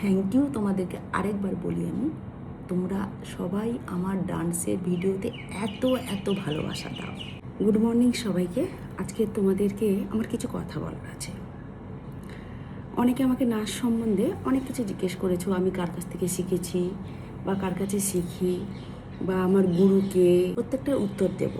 Thank you তোমাদেরকে আরেকবার বলি আমি, তোমরা সবাই আমার ডান্সের ভিডিওতে এত এত ভালোবাসা দাও। গুড মর্নিং সবাইকে। আজকে তোমাদেরকে আমার কিছু কথা বলার আছে। অনেকে আমাকে নাচ সম্বন্ধে অনেক কিছু জিজ্ঞেস করেছো, আমি কার কাছ থেকে শিখেছি বা কার কাছে শিখি বা আমার গুরুকে, প্রত্যেকটার উত্তর দেব।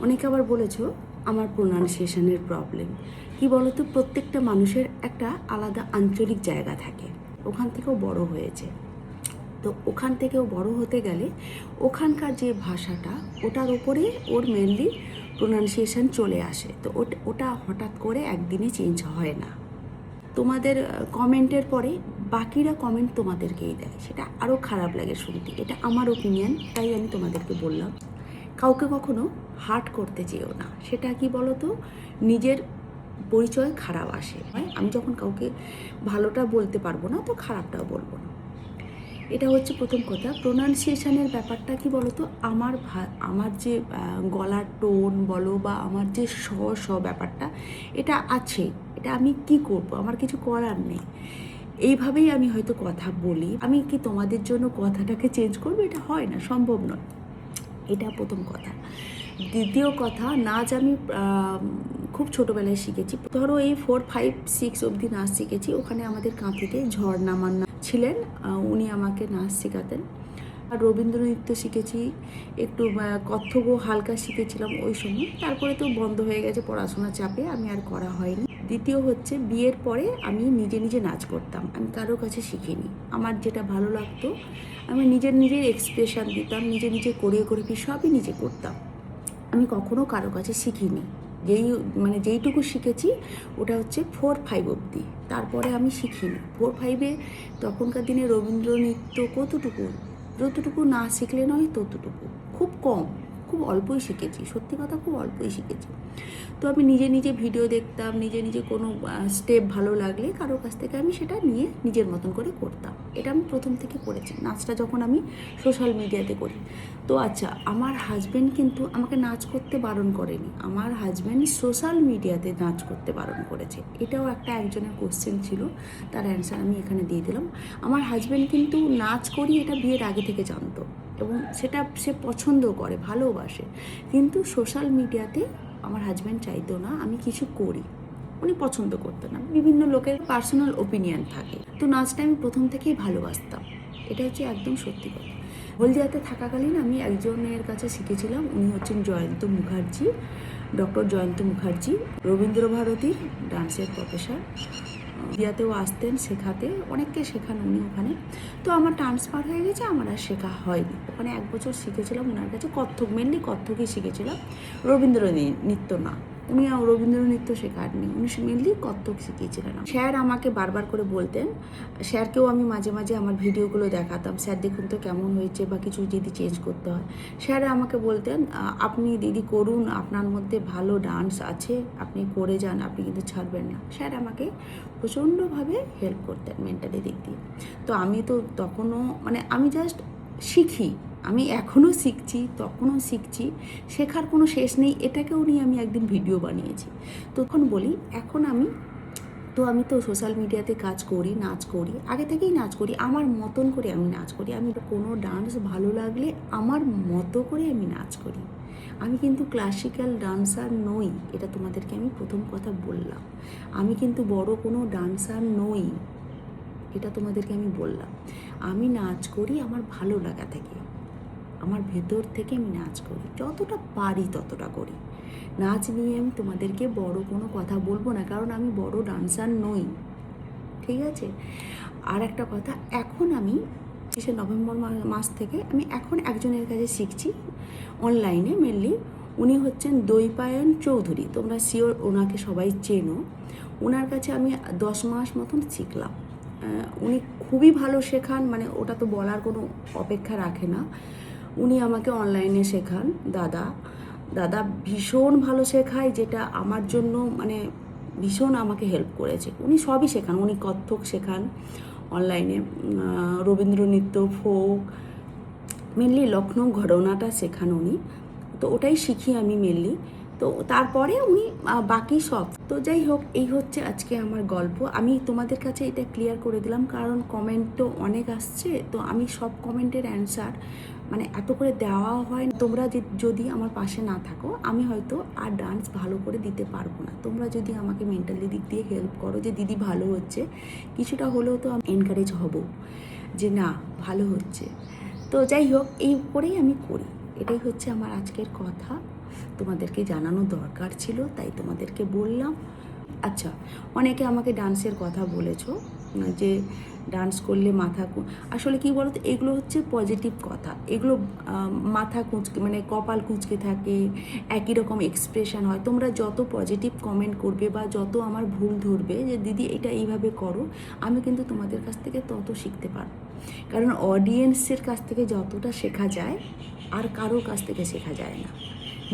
অনেকে আবার বলেছো আমার প্রোনাউন্সিয়েশনের প্রবলেম। কি বলতো, প্রত্যেকটা মানুষের একটা আলাদা আঞ্চলিক জায়গা থাকে, ওখান থেকেও বড় হয়েছে। তো ওখান থেকেও বড় হতে গেলে ওখানকার যে ভাষাটা, ওটার উপরে ওর মেনলি প্রোনাউন্সিয়েশন চলে আসে। তো ওটা হঠাৎ করে একদিনে চেঞ্জ হয় না। তোমাদের কমেন্টের পরে বাকিরা কমেন্ট তোমাদেরকেই দেয়, সেটা আরও খারাপ লাগে শুনতে। এটা আমার ওপিনিয়ন, তাই আমি তোমাদেরকে বললাম। কাউকে কখনো হার্ট করতে চেয়েও না। সেটা কি বলো তো, নিজের পরিচয় খারাপ আসে। আমি যখন কাউকে ভালোটা বলতে পারবো না, তো খারাপটাও বলবো না। এটা হচ্ছে প্রথম কথা। প্রোনাউন্সিয়েশনের ব্যাপারটা কি বলো তো, আমার যে গলার টোন বলো বা আমার যে ব্যাপারটা, এটা আছে। এটা আমি কি করব, আমার কিছু করার নেই। এইভাবেই আমি হয়তো কথা বলি। আমি কি তোমাদের জন্য কথাটাকে চেঞ্জ করবো? এটা হয় না, সম্ভব নয়। এটা প্রথম কথা। দ্বিতীয় কথা, নাচ আমি খুব ছোটোবেলায় শিখেছি। ধরো এই 4, 5, 6 অবধি নাচ শিখেছি। ওখানে আমাদের কাঁথিতে ঝর্ণা মান্না ছিলেন, উনি আমাকে নাচ শেখাতেন। আর রবীন্দ্র নৃত্য শিখেছি, একটু কত্থকও হালকা শিখেছিলাম ওই সময়। তারপরে তো বন্ধ হয়ে গেছে পড়াশোনার চাপে, আমি আর করা হয়নি। দ্বিতীয় হচ্ছে, বিয়ের পরে আমি নিজে নিজে নাচ করতাম, আমি কারোর কাছে শিখিনি। আমার যেটা ভালো লাগতো আমি নিজের এক্সপ্রেশন দিতাম, নিজে কোরিওগ্রাফি সবই নিজে করতাম। আমি কখনো কারো কাছে শিখিনি। যেইটুকু শিখেছি ওটা হচ্ছে 4, 5 অবধি। তারপরে আমি শিখিনি। 4, 5-এ তখনকার দিনে রবীন্দ্র নৃত্য যতটুকু না শিখলে নয় ততটুকু, খুব কম, খুব অল্পই শিখেছি। সত্যি কথা, খুব অল্পই শিখেছি। তো আমি নিজে ভিডিও দেখতাম, নিজে কোনো স্টেপ ভালো লাগলে কারোর কাছ থেকে আমি সেটা নিয়ে নিজের মতন করে করতাম। এটা আমি প্রথম থেকে করেছি। নাচটা যখন আমি সোশ্যাল মিডিয়াতে করি, তো আচ্ছা, আমার হাজব্যান্ড কিন্তু আমাকে নাচ করতে বারণ করেনি, আমার হাজব্যান্ড সোশ্যাল মিডিয়াতে নাচ করতে বারণ করেছে। এটাও একজনের কোশ্চেন ছিল, তার অ্যান্সার আমি এখানে দিয়ে দিলাম। আমার হাজব্যান্ড কিন্তু নাচ করি এটা বিয়ের আগে থেকে জানতো, এবং সেটা সে পছন্দ করে, ভালোবাসে। কিন্তু সোশ্যাল মিডিয়াতে আমার হাজব্যান্ড চাইতো না আমি কিছু করি, উনি পছন্দ করতেন না। বিভিন্ন লোকের পার্সোনাল ওপিনিয়ন থাকে। তো নাচটা আমি প্রথম থেকেই ভালোবাসতাম, এটা হচ্ছে একদম সত্যি কথা। হলদিয়াতে থাকাকালীন আমি একজনের কাছে শিখেছিলাম, উনি হচ্ছেন জয়ন্ত মুখার্জি, ডক্টর জয়ন্ত মুখার্জি, রবীন্দ্রভারতীর ডান্সের প্রফেসর। হলদিয়াতেও আসতেন শেখাতে, অনেককে শেখান উনি ওখানে। তো আমার ট্রান্সফার হয়ে গেছে, আমার আর শেখা হয়নি। ওখানে 1 বছর শিখেছিলাম ওনার কাছে, কত্থক, মেনলি কত্থকই শিখেছিলাম, রবীন্দ্র নৃত্য না। উনি রবীন্দ্র নৃত্য শেখাননি, উনি মেনলি কত্থক শিখিয়েছিলেন। স্যার আমাকে বারবার করে বলতেন, স্যারকেও আমি মাঝে মাঝে আমার ভিডিওগুলো দেখাতাম, স্যার দেখুন তো কেমন হয়েছে, বা কিছু যদি চেঞ্জ করতে হয়। স্যার আমাকে বলতেন, আপনি দিদি করুন, আপনার মধ্যে ভালো ডান্স আছে, আপনি করে যান, আপনি কিন্তু ছাড়বেন না। স্যার আমাকে প্রচণ্ডভাবে হেল্প করতেন মেন্টালি দিক দিয়ে। তো আমি তো তখনও আমি জাস্ট শিখি, আমি এখনও শিখছি, তখনও শিখছি, শেখার কোনো শেষ নেই। এটাকেও নিয়ে আমি একদিন ভিডিও বানিয়েছি। তখন বলি, এখন আমি তো সোশ্যাল মিডিয়াতে কাজ করি, নাচ করি, আগে থেকেই নাচ করি, আমার মতন করে আমি নাচ করি। আমি কোনো ডান্স ভালো লাগলে আমার মতো করে আমি নাচ করি। আমি কিন্তু ক্লাসিক্যাল ডান্সার নই, এটা তোমাদেরকে আমি প্রথম কথা বললাম। আমি কিন্তু বড় কোনো ডান্সার নই, এটা তোমাদেরকে আমি বললাম। আমি নাচ করি আমার ভালো লাগা থেকে, আমার ভেতর থেকে আমি নাচ করি, যতটা পারি ততটা করি। নাচ নিয়ে আমি তোমাদেরকে বড় কোনো কথা বলবো না, কারণ আমি বড় ডান্সার নই, ঠিক আছে? আর একটা কথা, এখন আমি নভেম্বর মাস থেকে আমি এখন একজনের কাছে শিখছি অনলাইনে মেনলি। উনি হচ্ছেন দৈপায়ন চৌধুরী, তোমরা শিওর ওনাকে সবাই চেনো। ওনার কাছে আমি 10 মাস মতন শিখলাম। উনি খুবই ভালো শেখান, ওটা তো বলার কোনো অপেক্ষা রাখে না। উনি আমাকে অনলাইনে শেখান। দাদা ভীষণ ভালো শেখায়, যেটা আমার জন্য ভীষণ আমাকে হেল্প করেছে। উনি সবই শেখান, উনি কত্থক শেখান অনলাইনে, রবীন্দ্র নৃত্য, ফোক, মেনলি লখনৌ ঘরানাটা শেখান উনি। তো ওটাই শিখি আমি মেনলি। তো তারপরে উনি বাকি সব। তো যাই হোক, এই হচ্ছে আজকে আমার গল্প। আমি তোমাদের কাছে এটা ক্লিয়ার করে দিলাম, কারণ কমেন্ট তো অনেক আসছে, তো আমি সব কমেন্টের অ্যান্সার মানে এত করে দেওয়া হয় না। তোমরা যদি আমার পাশে না থাকো, আমি হয়তো আর ডান্স ভালো করে দিতে পারবো না। তোমরা যদি আমাকে মেন্টালি দিক দিয়ে হেল্প করো যে দিদি ভালো হচ্ছে, কিছুটা হলেও তো আমি এনকারেজ হব যে না ভালো হচ্ছে। তো যাই হোক, এই করেই আমি করি। এটাই হচ্ছে আমার আজকের কথা, তোমাদেরকে জানানো দরকার ছিল, তাই তোমাদেরকে বললাম। আচ্ছা, অনেকে আমাকে ডান্সের কথা বলেছো যে ডান্স করলে আসলে কি বলতো, এগুলো হচ্ছে পজিটিভ কথা। এগুলো মাথা কুঁচকে মানে কপাল কুঁচকে থাকে, একই রকম এক্সপ্রেশন হয়। তোমরা যত পজিটিভ কমেন্ট করবে বা যত আমার ভুল ধরবে যে দিদি এটা এইভাবে করো, আমি কিন্তু তোমাদের কাছ থেকে তত শিখতে পারবো। কারণ অডিয়েন্সের কাছ থেকে যতটা শেখা যায় আর কারোর কাছ থেকে শেখা যায় না।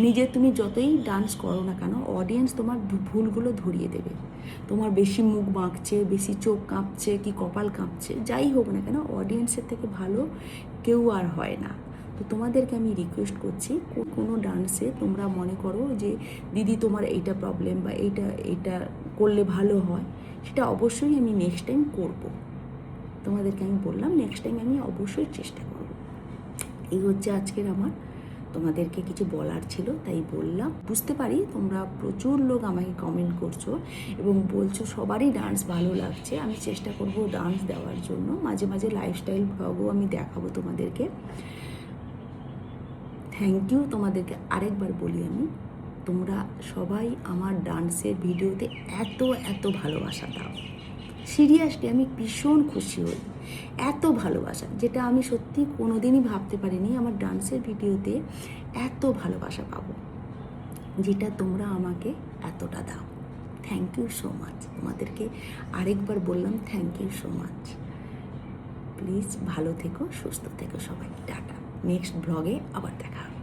নিজে তুমি যতই ডান্স করো না কেন, অডিয়েন্স তোমার ভুলগুলো ধরিয়ে দেবে। তোমার বেশি মুখ বাঁকছে, বেশি চোখ কাঁপছে কি কপাল কাঁপছে, যাই হোক না কেন, অডিয়েন্সের থেকে ভালো কেউ আর হয় না। তো তোমাদেরকে আমি রিকোয়েস্ট করছি, কোনো ডান্সে তোমরা মনে করো যে দিদি তোমার এইটা প্রবলেম বা এইটা করলে ভালো হয়, সেটা অবশ্যই আমি নেক্সট টাইম করব। তোমাদেরকে আমি বললাম নেক্সট টাইম আমি অবশ্যই চেষ্টা করব। এই হচ্ছে আজকের আমার তোমাদেরকে কিছু বলার ছিল, তাই বললাম। বুঝতে পারি তোমরা প্রচুর লোক আমাকে কমেন্ট করছো এবং বলছো সবারই ডান্স ভালো লাগছে। আমি চেষ্টা করব ডান্স দেওয়ার জন্য, মাঝে মাঝে লাইফস্টাইল ভ্লগও আমি দেখাবো তোমাদেরকে। থ্যাংক ইউ তোমাদেরকে আরেকবার বলি আমি, তোমরা সবাই আমার ডান্সের ভিডিওতে এত এত ভালোবাসা দাও। সিরিয়াসলি আমি ভীষণ খুশি হই, এত ভালোবাসা, যেটা আমি সত্যি কোনো দিনই ভাবতে পারিনি আমার ডান্সের ভিডিওতে এত ভালোবাসা পাবো, যেটা তোমরা আমাকে এতটা দাও। Thank you so much. তোমাদেরকে আরেকবার বললাম thank you so much. Please ভালো থেকো, সুস্থ থেকো সবাই। টাটা। নেক্সট ব্লগে আবার দেখা হবে।